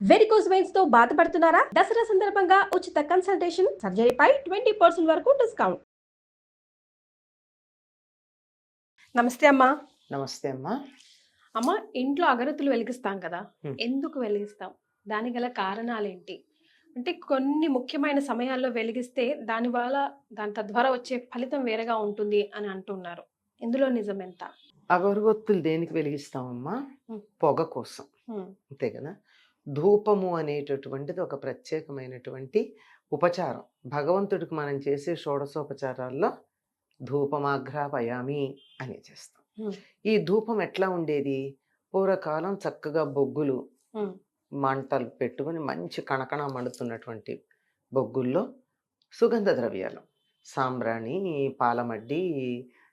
Varicose veins తో బాధపడుతున్నారా? దసరా సందర్భంగా ఉచిత కన్సల్టేషన్, సర్జరీపై 20% వరకు డిస్కౌంట్. నమస్తే అమ్మా. నమస్తే అమ్మా. అమ్మ, ఇంట్లో అగరత్తులు వెలిగిస్తాం కదా, హ్మ్. ఎందుకు వెలిగిస్తాం? దాని గల కారణాలేంటి? అంటే కొన్ని ముఖ్యమైన సమయాల్లో వెలిగిస్తే దాని తద్వారా వచ్చే ఫలితం వేరేగా ఉంటుంది అని అంటున్నారు. ఇందులో నిజం ఎంత? అగరబత్తులు దేనికి వెలిగిస్తామమ్మా? హ్మ్. పొగ కోసం, హ్మ్. అంతే కదా. ధూపము అనేటటువంటిది ఒక ప్రత్యేకమైనటువంటి ఉపచారం. భగవంతుడికి మనం చేసే షోడశోపచారాల్లో ధూపమాఘ్రాపయామి అని చేస్తాం. హ్మ్. ఈ ధూపం ఎట్లా ఉండేది? పూర్వకాలం చక్కగా బొగ్గులు హ్మ్. మంటలు పెట్టుకొని మంచి కణకణ మండుతున్నటువంటి బొగ్గుల్లో సుగంధ ద్రవ్యాలు, సాంబ్రాణి, పాలమడ్డి,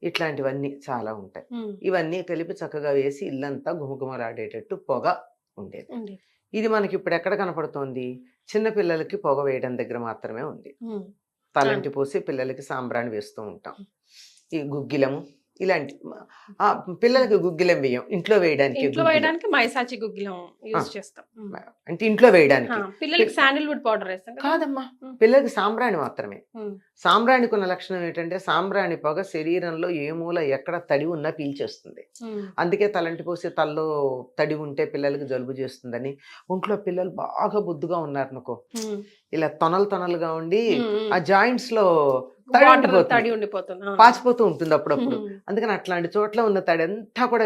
ఇట్లాంటివన్నీ చాలా ఉంటాయి. హ్మ్. ఇవన్నీ కలిపి చక్కగా వేసి ఇల్లంతా గుమగుమలాడేటట్టు పొగ ఉండేది. ఉంది. ఇది మనకి ఇప్పుడు ఎక్కడ కనపడుతోంది? చిన్నపిల్లలకి పొగ వేయడం దగ్గర మాత్రమే ఉంది. హ్మ్. తలంటి పోసి పిల్లలకి సాంబ్రాణి వేస్తూ ఉంటాం. ఈ గుగ్గిలము ఇలాంటి పిల్లలకి గుగ్గిలం వేయం, ఇంట్లో వేయడానికి ఇంట్లో గుగ్గిలం. వేయడానికి మైసాచి గుగ్గిలం యూజ్ చేస్తాం. అంటే ఇంట్లో వేయడానికి పిల్లలకి శాండిల్వుడ్ పౌడర్ వేస్తాం కదా? కాదమ్మా, హ్మ్. పిల్లలకి సాంబ్రాణి మాత్రమే. హ్మ్. సాంబ్రాణికి ఉన్న లక్షణం ఏంటంటే సాంబ్రాణి పొగ శరీరంలో ఏ మూల ఎక్కడ తడి ఉన్నా పీల్చేస్తుంది. హ్మ్. అందుకే తలంటి పోసి తల్లో తడి ఉంటే పిల్లలకి జలుబు చేస్తుందని. ఒంట్లో పిల్లలు బాగా బొద్దుగా ఉన్నారనుకో, హ్మ్. ఇలా తొనలుగా ఉండి హ్మ్. ఆ జాయింట్స్ లో వాటర్ తడి ఉండిపోతుంది. అవును. పాచిపోతూ ఉంటుంది అప్పుడప్పుడు. హ్మ్. అందుకని అట్లాంటి చోట్ల ఉన్న తడి అంతా కూడా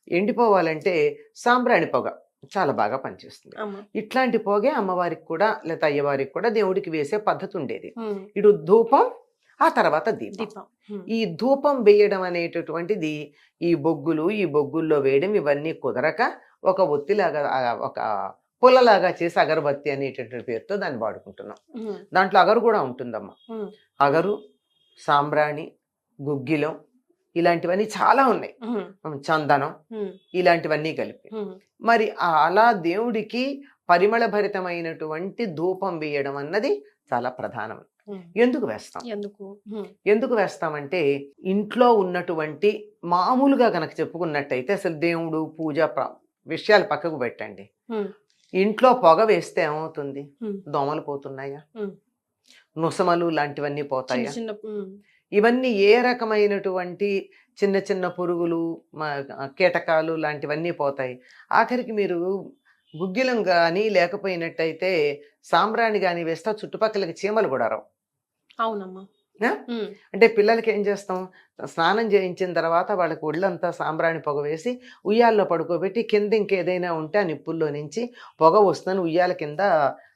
ఎండిపోవాలంటే సాంబ్రాణి పొగ చాలా బాగా పనిచేస్తుంది. అమ్మ. ఇట్లాంటి పొగే అమ్మవారికి కూడా లేదా అయ్యవారికి కూడా దేవుడికి వేసే పద్ధతి ఉండేది. హ్మ్. ఇటు ధూపం, ఆ తర్వాత దీపం. దీపం. హ్మ్. ఈ ధూపం వేయడం అనేటటువంటిది ఈ బొగ్గుల్లో వేయడం ఇవన్నీ కుదరక ఒక ఒత్తిలాగా ఒక పుల్లలాగా చేసి అగరబత్తి అనేటటువంటి పేరుతో దాన్ని వాడుకుంటున్నాం. హ్మ్. దాంట్లో అగరు కూడా ఉంటుందమ్మా. హ్మ్. అగరు, సాంబ్రాణి, గుగ్గిలం ఇలాంటివన్నీ చాలా ఉన్నాయి. హ్మ్. చందనం హ్మ్. ఇలాంటివన్నీ కలిపి. హ్మ్. మరి అలా దేవుడికి పరిమళభరితమైనటువంటి ధూపం వేయడం అన్నది చాలా ప్రధానం. హ్మ్. ఎందుకు వేస్తాం? ఎందుకు? హ్మ్. ఎందుకు వేస్తామంటే ఇంట్లో ఉన్నటువంటి మామూలుగా గనక చెప్పుకున్నట్టయితే అసలు దేవుడు పూజ విషయాలు పక్కకు పెట్టండి. హ్మ్. ఇంట్లో పొగ వేస్తే ఏమవుతుంది? హ్మ్. దోమలు పోతున్నాయా? హ్మ్. నుసమలు లాంటివన్నీ చిన్న పోతాయా? చిన్న హ్మ్. ఇవన్నీ ఏ రకమైనటువంటి చిన్న చిన్న పురుగులు, కీటకాలు లాంటివన్నీ పోతాయి. ఆఖరికి మీరు గుగ్గిలం గానీ లేకపోయినట్టయితే సాంబ్రాణి గానీ వేస్తే చుట్టుపక్కలకి చీమలు కూడా రావు. అవునమ్మా. ఆ? హ్మ్. అంటే పిల్లలకి ఏం చేస్తాం? స్నానం చేయించిన తర్వాత వాళ్ళకి ఒళ్ళంతా సాంబ్రాణి పొగ వేసి ఉయ్యాల్లో పడుకోబెట్టి కింద ఇంకేదైనా ఉంటే ఆ నిప్పుల్లో నుంచి పొగ వస్తుందని ఉయ్యాల కింద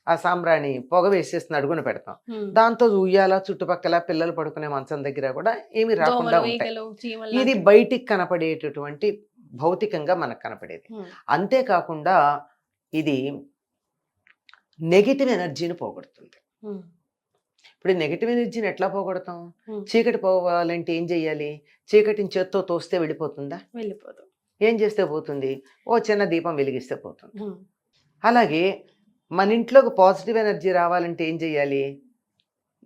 ఆ సాంబ్రాణి పొగ వేసేసి అడుగున పెడతాం. హ్మ్. దాంతో ఉయ్యాల చుట్టుపక్కల పిల్లలు పడుకునే మంచం దగ్గర కూడా ఏమి రాకుండా దోమలు, ఉంటాయి. ఈగలు, చీమలు ఇది లాంటివి. బయటికి కనపడేటటువంటి భౌతికంగా మనకు కనపడేది. హ్మ్. అంతేకాకుండా ఇది నెగిటివ్ ఎనర్జీని పోగొడుతుంది. హ్మ్. ఇప్పుడు నెగిటివ్ ఎనర్జీని ఎట్లా పోగొడతాం? హ్మ్. చీకటి పోవాలంటే ఏం చెయ్యాలి? చీకటిని చేత్తో తోస్తే వెళ్ళిపోతుందా? వెళ్ళిపోదు. ఏం చేస్తే పోతుంది? ఓ చిన్న దీపం వెలిగిస్తే పోతుంది. హ్మ్. అలాగే మన ఇంట్లోకి పాజిటివ్ ఎనర్జీ రావాలంటే ఏం చెయ్యాలి?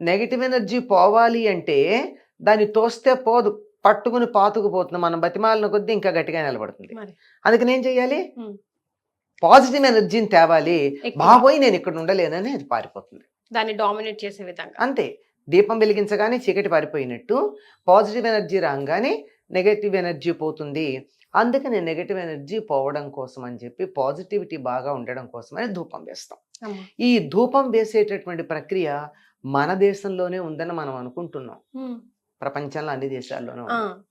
నెగిటివ్ ఎనర్జీ పోవాలి అంటే దాన్ని తోస్తే పోదు, పట్టుకుని పాతుకుపోతుంది. మనం బతిమాలిన కొద్దీ ఇంకా గట్టిగా నిలబడుతుంది. మరి. అందుకని ఏం చెయ్యాలి? హ్మ్. పాజిటివ్ ఎనర్జీని తేవాలి. ఎక్కువ. బాబోయ్ నేను ఇక్కడ ఉండలేనని అది పారిపోతుంది. దాన్ని డామినేట్ చేసే విధంగా. అంతే. దీపం వెలిగించగానే చీకటి పారిపోయినట్టు పాజిటివ్ ఎనర్జీ రాగానే నెగటివ్ ఎనర్జీ పోతుంది. అందుకని నెగటివ్ ఎనర్జీ పోవడం కోసం అని చెప్పి పాజిటివిటీ బాగా ఉండడం కోసమని ధూపం వేస్తాం. అమ్మ. ఈ ధూపం వేసేటటువంటి ప్రక్రియ మన దేశంలోనే ఉందని మనం అనుకుంటున్నాం. హ్మ్. ప్రపంచంలో అన్ని దేశాల్లోనూ ఆ. ఉంది.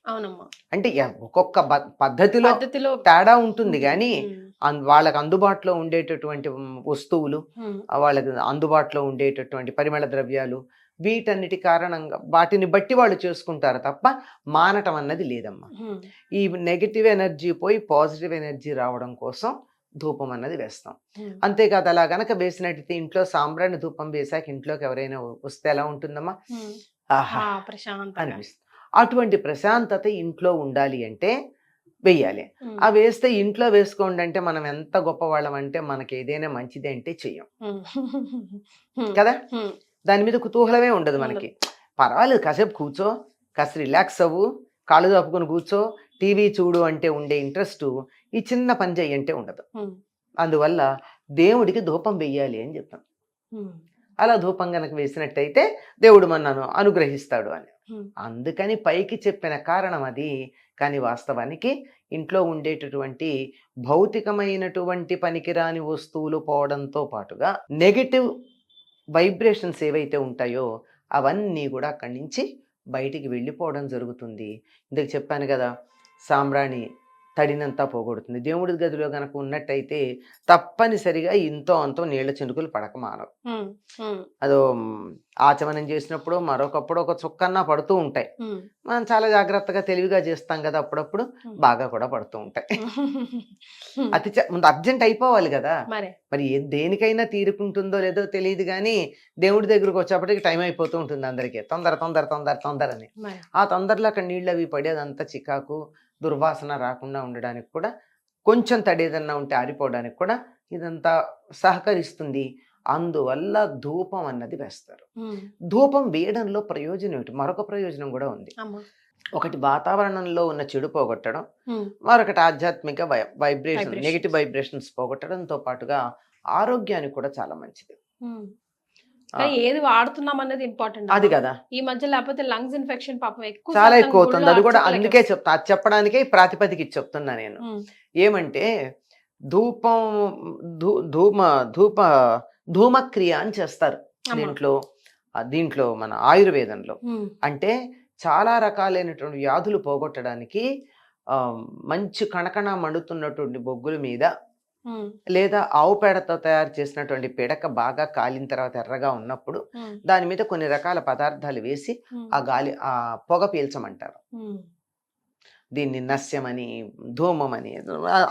అవునమ్మా. అంటే ఒక్కొక్క పద్ధతిలో పద్ధతిలో తేడా ఉంటుంది ఉంటుంది. కానీ హ్మ్. వాళ్ళకి అందుబాటులో ఉండేటటువంటి వస్తువులు, హ్మ్. వాళ్ళకి అందుబాటులో ఉండేటటువంటి పరిమళ ద్రవ్యాలు, వీటన్నిటి కారణంగా వాటిని బట్టి వాళ్ళు చేసుకుంటారు తప్ప మానటం అన్నది లేదమ్మా. హ్మ్. ఈ నెగిటివ్ ఎనర్జీ పోయి పాజిటివ్ ఎనర్జీ రావడం కోసం ధూపం అన్నది వేస్తాం. హ్మ్. అంతేకాదు అలా గనక వేసినట్టయితే ఇంట్లో సాంబ్రాణి ధూపం వేసాక ఇంట్లోకి ఎవరైనా వస్తే ఎలా ఉంటుందమ్మా? హ్మ్. ఆహా ప్రశాంతంగా. అనిపిస్తుంది. అటువంటి ప్రశాంతత ఇంట్లో ఉండాలి అంటే వెయ్యాలి. హ్మ్. ఆ వేస్తే ఇంట్లో వేసుకోండి అంటే మనం ఎంత గొప్పవాళ్ళం అంటే మనకి ఏదైనా మంచిది అంటే చెయ్యం హ్మ్. హ్మ్. కదా. హ్మ్. దాని మీద కుతూహలమే ఉండదు ఉండదు. మనకి. పర్వాలేదు కాసేపు కూర్చో, కాస్త రిలాక్స్ అవ్వు, కాళ్ళు చాపుకొని కూర్చో, టీవీ చూడు అంటే ఉండే ఇంట్రెస్ట్ ఈ చిన్న పని చెయ్యి అంటే ఉండదు. హ్మ్. అందువల్ల దేవుడికి ధూపం వెయ్యాలి అని చెప్పాం. ఉమ్, అలా ధూపం గనక వేసినట్టయితే దేవుడు మనను అనుగ్రహిస్తాడు అని. ఉమ్, అందుకని పైకి చెప్పిన కారణం అది. కానీ వాస్తవానికి ఇంట్లో ఉండేటటువంటి భౌతికమైనటువంటి పనికిరాని వస్తువులు పోవడంతో పాటుగా నెగటివ్ వైబ్రేషన్స్ ఏవైతే ఉంటాయో అవన్నీ కూడా అక్కడి నుంచి బయటికి వెళ్ళిపోవడం జరుగుతుంది. ఇందుకు చెప్పాను కదా, సాంబ్రాణి తడినంతా పోగొడుతుంది. దేవుడి గదిలో కనుక ఉన్నట్టయితే తప్పనిసరిగా ఇంతో అంతో నీళ్ల చినుకులు పడక మానవు. ఉమ్, ఉమ్, అదో ఆచమనం చేసినప్పుడు మరొకప్పుడు ఒక చుక్కన్నా పడుతూ ఉంటాయి. ఉమ్, మనం చాలా జాగ్రత్తగా తెలివిగా చేస్తాం కదా, అప్పుడప్పుడు బాగా కూడా పడుతూ ఉంటాయి. ఉమ్, ముందు అర్జెంట్ అయిపోవాలి కదా. మరే మరి దేనికైనా తీరుకుంటుందో లేదో తెలియదు, కానీ దేవుడి దగ్గరకు వచ్చేప్పటికి టైం అయిపోతూ ఉంటుంది అందరికీ. తొందర తొందర తొందర తొందర అని. మరి ఆ తొందరలో అక్కడ నీళ్ళు అవి పడి అదంతా చికాకు దుర్వాసన రాకుండా ఉండడానికి కూడా, కొంచెం తడి ఏదన్నా ఉంటే ఆరిపోవడానికి కూడా ఇదంతా సహకరిస్తుంది. అందువల్ల ధూపం అన్నది వేస్తారు. ఉమ్, ధూపం వేయడంలో ప్రయోజనం ఏమిటి? మరొక ప్రయోజనం కూడా ఉంది. అమ్మా ఒకటి వాతావరణంలో ఉన్న చెడు పోగొట్టడం, ఉమ్, మరొకటి ఆధ్యాత్మిక వైబ్రేషన్, Vibrations. నెగిటివ్ వైబ్రేషన్స్ పోగొట్టడంతో పాటుగా ఆరోగ్యానికి కూడా చాలా మంచిది. ఉమ్. కానీ ఏది వాడుతున్నాం అన్నది ఇంపార్టెంట్ అది కదా ఈ మధ్య, లేకపోతే లంగ్స్ ఇన్ఫెక్షన్ పాపం ఎక్కువ చాలా శాతం ఎక్కువ అవుతుంది. గుళ్ళో అది కూడా అర్చకులకి అందుకే చెప్తా, అది చెప్పడానికే ఈ ప్రాతిపదిక చెప్తున్నా నేను. ఉమ్, ఏమంటే ధూపం ధూమ ధూప ధూమక్రియ అని చేస్తారు అమ్మా. దీంట్లో మన ఆయుర్వేదంలో. ఉమ్, అంటే చాలా రకాలైనటువంటి వ్యాధులు పోగొట్టడానికి ఆ, మంచి కణకణ మండుతున్నటువంటి బొగ్గుల మీద, ఉమ్, లేదా ఆవు పేడతో తయారు చేసినటువంటి పిడక బాగా కాలిన తర్వాత ఎర్రగా ఉన్నప్పుడు ఉమ్, దాని మీద కొన్ని రకాల పదార్థాలు వేసి ఉమ్, ఆ పొగ పీల్చమంటారు. ఉమ్, దీన్ని నస్యమని, ధూమమని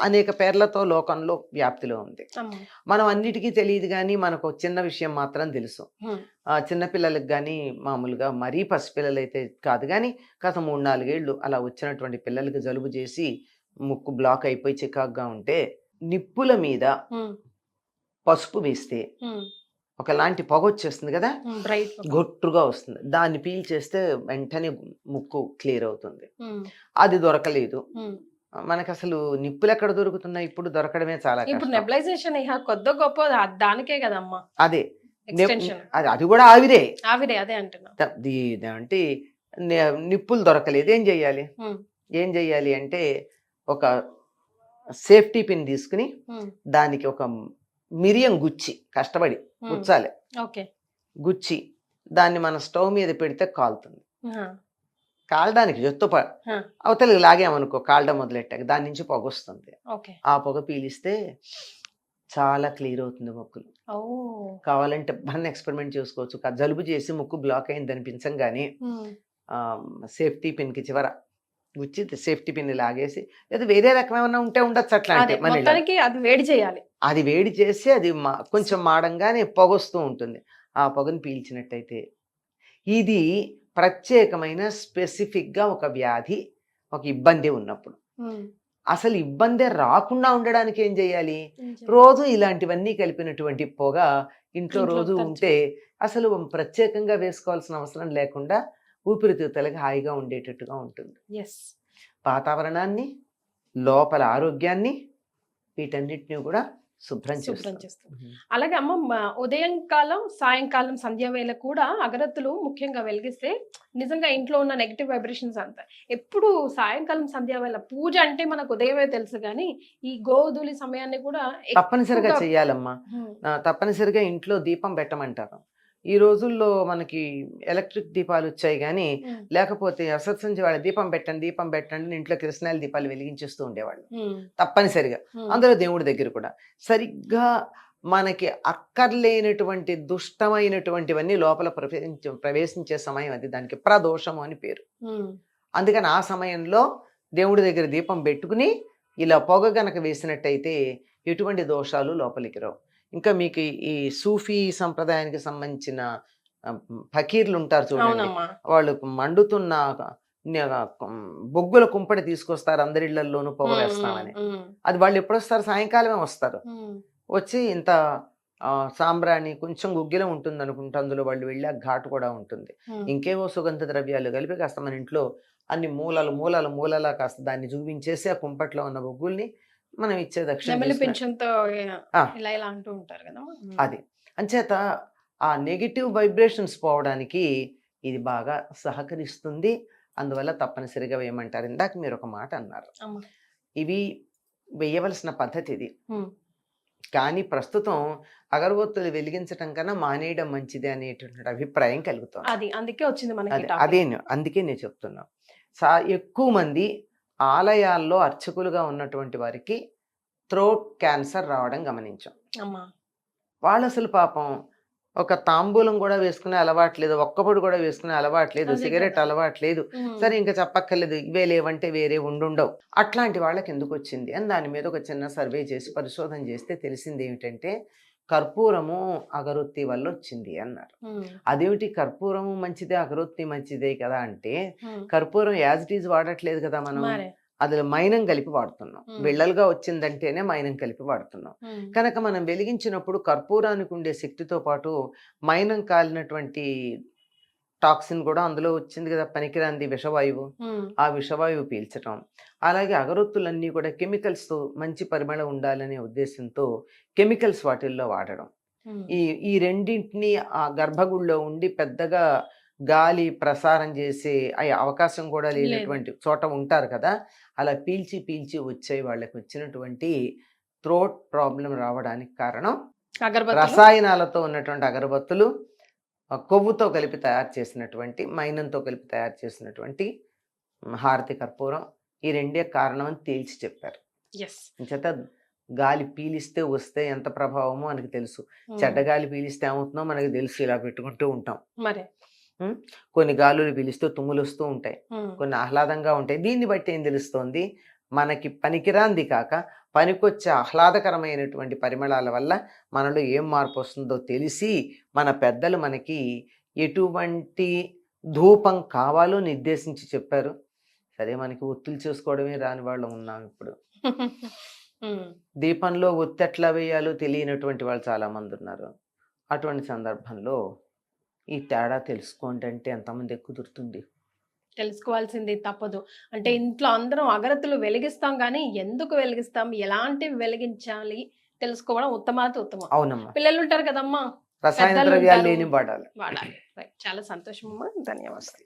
అనేక పేర్లతో లోకంలో వ్యాప్తిలో ఉంది. అమ్మా. మనం అన్నిటికీ తెలియదు, కానీ మనకు ఒక చిన్న విషయం మాత్రం తెలుసు. ఉమ్, చిన్నపిల్లలకు కానీ, మామూలుగా మరీ పసిపిల్లలు అయితే కాదు కానీ, కాస్త 3-4 ఏళ్ళు అలా వచ్చినటువంటి పిల్లలకి జలుబు చేసి ముక్కు బ్లాక్ అయిపోయి చికాగ్గా ఉంటే నిప్పుల మీద ఉమ్, పసుపు వేస్తే ఉమ్, ఒకలాంటి పొగ వచ్చేస్తుంది కదా, ఉమ్, బ్రైట్ గొట్టుగా వస్తుంది. దాన్ని పీల్చేస్తే వెంటనే ముక్కు క్లియర్ అవుతుంది. ఉమ్, అది దొరకలేదు ఉమ్. మనకు. అసలు నిప్పులు ఎక్కడ దొరుకుతున్నాయి? ఇప్పుడు దొరకడమే చాలా ఇప్పుడు కష్టం. నెబులైజేషన్ కొద్ది గొప్ప దానికే కదమ్మా అదే ఎక్స్టెన్షన్. అది కూడా ఆవిరే. ఆవిరే అదే అంటున్నా. అంటే నిప్పులు దొరకలేదు, ఏం చెయ్యాలి? ఉమ్, ఏం చెయ్యాలి అంటే ఒక సేఫ్టీ పిన్ తీసుకుని ఉమ్, దానికి ఒక మిరియం గుచ్చి కష్టపడి ఉమ్, గుచ్చాలి. ఓకే. గుచ్చి దాన్ని మన స్టవ్ మీద పెడితే కాలుతుంది. ఆ, కాలడానికి జొత్తు ఆ, అవతలకి లాగామనుకో, కాలడం మొదలెట్టాక దాని నుంచి పొగ వస్తుంది. ఓకే. ఆ పొగ పీలిస్తే చాలా క్లియర్ అవుతుంది ముక్కులు. ఓ. కావాలంటే మన ఎక్స్పెరిమెంట్ చేసుకోవచ్చు. జలుబు చేసి ముక్కు బ్లాక్ అయింది అనిపించగానే ఉమ్, సేఫ్టీ పిన్కి చివర గుచ్చి సేఫ్టీ పిన్ లాగేసి, లేదా వేరే రకం ఏమైనా ఉంటే ఉండొచ్చు అదే అట్లాంటి మన ఇళ్ళలో. మొత్తానికి అది వేడి చేయాలి. అది వేడి చేసి అది కొంచెం మాడంగానే పొగ వస్తూ ఉంటుంది. ఆ పొగను పీల్చినట్టయితే ఇది ప్రత్యేకమైన స్పెసిఫిక్గా ఒక వ్యాధి, ఒక ఇబ్బంది ఉన్నప్పుడు. ఉమ్, అసలు ఇబ్బందే రాకుండా ఉండడానికి ఏం చేయాలి? ఏం చేయాలి? రోజు ఇలాంటివన్నీ కలిపినటువంటి పొగ ఇంట్లో ఇంట్లో రోజు తరచు. ఉంటే అసలు ప్రత్యేకంగా వేసుకోవాల్సిన అవసరం లేకుండా ఊపిరితిత్తులకి హాయిగా ఉండేటట్టుగా ఉంటుంది. ఎస్. వాతావరణాన్ని, లోపల ఆరోగ్యాన్ని, వీటన్నిటిని కూడా శుభ్రం శుభ్రం చేస్తుంది. చేస్తుంది. అలాగే అమ్మ, ఉదయం కాలం సాయంకాలం సంధ్య వేళ కూడా అగరత్తులు ముఖ్యంగా వెలిగిస్తే నిజంగా ఇంట్లో ఉన్న నెగిటివ్ వైబ్రేషన్స్ అంతా ఎప్పుడు సాయంకాలం సంధ్య వేళ పూజ అంటే మనకు ఉదయమే తెలుసు, కానీ ఈ గోధూళి సమయాన్ని కూడా తప్పనిసరిగా ఎక్కువగా- చెయ్యాలమ్మా. ఉమ్, తప్పనిసరిగా ఇంట్లో దీపం పెట్టమంటారు. ఈ రోజుల్లో మనకి ఎలక్ట్రిక్ దీపాలు వచ్చాయి, కానీ ఉమ్, లేకపోతే అసత్సంచి వాళ్ళ దీపం పెట్టండి అని ఇంట్లో కిరసనాయిల దీపాలు వెలిగించేస్తూ ఉండేవాళ్ళు ఉమ్, తప్పనిసరిగా. ఉమ్, అందులో దేవుడి దగ్గర కూడా సరిగ్గా మనకి అక్కర్లేనటువంటి దుష్టమైనటువంటివన్నీ లోపల ప్రవేశించే సమయం అది. దానికి ప్రదోషము అని పేరు. ఉమ్, అందుకని ఆ సమయంలో దేవుడి దగ్గర దీపం పెట్టుకుని ఇలా పొగ గనక వేసినట్టయితే ఎటువంటి దోషాలు లోపలికి రావు. ఇంకా మీకు ఈ సూఫీ సంప్రదాయానికి సంబంధించిన ఫకీర్లు ఉంటారు చూడండి, అవునమ్మా. వాళ్ళు మండుతున్న బొగ్గుల కుంపడి తీసుకొస్తారు, అందరిళ్లలోనూ పొగ వేస్తామని. ఉమ్, అది వాళ్ళు ఎప్పుడు వస్తారు? సాయంకాలమే వస్తారు. ఉమ్, వచ్చి ఇంత సాంబ్రాణి కొంచెం గుగ్గిలం ఉంటుంది అనుకుంటా, అందులో వాళ్ళు వెళ్ళి ఆ ఘాటు కూడా ఉంటుంది, ఉమ్, ఇంకేవో సుగంధ ద్రవ్యాలు కలిపి కాస్త మన ఇంట్లో అన్ని మూలలా కాస్త దాన్ని చూపించేసి ఆ కుంపట్లో ఉన్న బొగ్గుల్ని మనం ఇచ్చే దక్షిణ నెమలి తీసుకుని పింఛన్తో ఆ, ఇలా ఇలా అంటూ ఉంటారు కదా. అది అంచేత ఆ నెగిటివ్ వైబ్రేషన్స్ పోవడానికి ఇది బాగా సహకరిస్తుంది. అందువల్ల తప్పనిసరిగా వేయమంటారు. ఇందాక మీరు ఒక మాట అన్నారు, అమ్మ. ఇవి వేయవలసిన పద్ధతి ఇది. ఉమ్. కానీ ప్రస్తుతం అగరబత్తులు వెలిగించటం కన్నా మానేయడం మంచిది అనేటువంటి అభిప్రాయం కలుగుతుంది. అది అందుకే వచ్చింది మనకి అదే టాపిక్. అదే అందుకే నేను చెప్తున్నా. ఎక్కువ మంది ఆలయాల్లో అర్చకులుగా ఉన్నటువంటి వారికి థ్రోట్ క్యాన్సర్ రావడం గమనించాం. అమ్మా. వాళ్ళు అసలు పాపం ఒక తాంబూలం కూడా వేసుకునే అలవాట్లేదు, ఒక్కపొడి కూడా వేసుకునే అలవాట్లేదు, అదే సిగరెట్ కదా. అలవాట్లేదు. సరే ఇంకా చెప్పక్కర్లేదు, ఇవే లేవంటే వేరే ఉండుండవు. అట్లాంటి వాళ్ళకి ఎందుకు వచ్చింది అని దాని మీద ఒక చిన్న సర్వే చేసి పరిశోధన చేస్తే తెలిసింది ఏమిటంటే కర్పూరము అగరొత్తి వల్ల వచ్చింది అన్నారు. అదేమిటి కర్పూరము మంచిదే అగరొత్తి మంచిదే కదా అంటే, కర్పూరం యాజ్ ఇట్ ఈజ్ వాడట్లేదు కదా మనం, మరే. అందులో మైనం కలిపి వాడుతున్నాం. బిళ్ళలుగా వచ్చిందంటేనే మైనం కలిపి వాడుతున్నాం. కనుక మనం వెలిగించినప్పుడు కర్పూరానికి ఉండే శక్తితో పాటు మైనం కాలినటువంటి టాక్సిన్ కూడా అందులో వచ్చింది కదా, పనికిరాంది విషవాయువు. ఆ విషవాయువు పీల్చటం, అలాగే అగరొత్తులన్నీ కూడా కెమికల్స్తో మంచి పరిమళం ఉండాలనే ఉద్దేశంతో కెమికల్స్ వాటిల్లో వాడడం, ఈ ఈ రెండింటినీ ఆ గర్భగుడిలో ఉండి పెద్దగా గాలి ప్రసారం చేసే అవకాశం కూడా లేనటువంటి చోట ఉంటారు కదా, అలా పీల్చి పీల్చి వచ్చే వాళ్ళకి వచ్చినటువంటి థ్రోట్ ప్రాబ్లం రావడానికి కారణం రసాయనాలతో ఉన్నటువంటి అగరబత్తులు, కొవ్వుతో కలిపి తయారు చేసినటువంటి, మైనంతో కలిపి తయారు చేసినటువంటి హారతి కర్పూరం, ఈ రెండే కారణం అని తేల్చి చెప్పారు. చేత గాలి పీలిస్తే వస్తే ఎంత ప్రభావమో మనకి తెలుసు, చెడ్డ గాలి పీలిస్తే ఏమవుతుందో మనకి తెలుసు, ఇలా పెట్టుకుంటూ ఉంటాం. మరి కొన్ని గాలులు పీలిస్తే తుమ్ములు వస్తూ ఉంటాయి, కొన్ని ఆహ్లాదంగా ఉంటాయి. దీన్ని బట్టి ఏం తెలుస్తోంది, మనకి పనికిరాంది కాక పనికొచ్చే ఆహ్లాదకరమైనటువంటి పరిమళాల వల్ల మనలో ఏం మార్పు వస్తుందో తెలిసి మన పెద్దలు మనకి ఎటువంటి ధూపం కావాలో నిర్దేశించి చెప్పారు. సరే మనకి ఒత్తులు చేసుకోవడమే రాని వాళ్ళం ఉన్నాం ఇప్పుడు. దీపంలో ఒత్తి ఎట్లా వేయాలో తెలియనటువంటి వాళ్ళు చాలా మంది ఉన్నారు. అటువంటి సందర్భంలో ఈ తేడా తెలుసుకోండి అంటే ఎంతమంది కుదురుతుంది? తెలుసుకోవాల్సింది తప్పదు. అంటే ఇంట్లో అందరం అగరత్తులు వెలిగిస్తాం కానీ ఎందుకు వెలిగిస్తాం, ఎలాంటివి వెలిగించాలి తెలుసుకోవడం ఉత్తమాతి ఉత్తమం. అవునమ్మా. పిల్లలు ఉంటారు కదమ్మా, రసాయన ద్రవ్యాలు లేని వాడాలి. చాలా సంతోషం అమ్మా, ధన్యవాదాలు.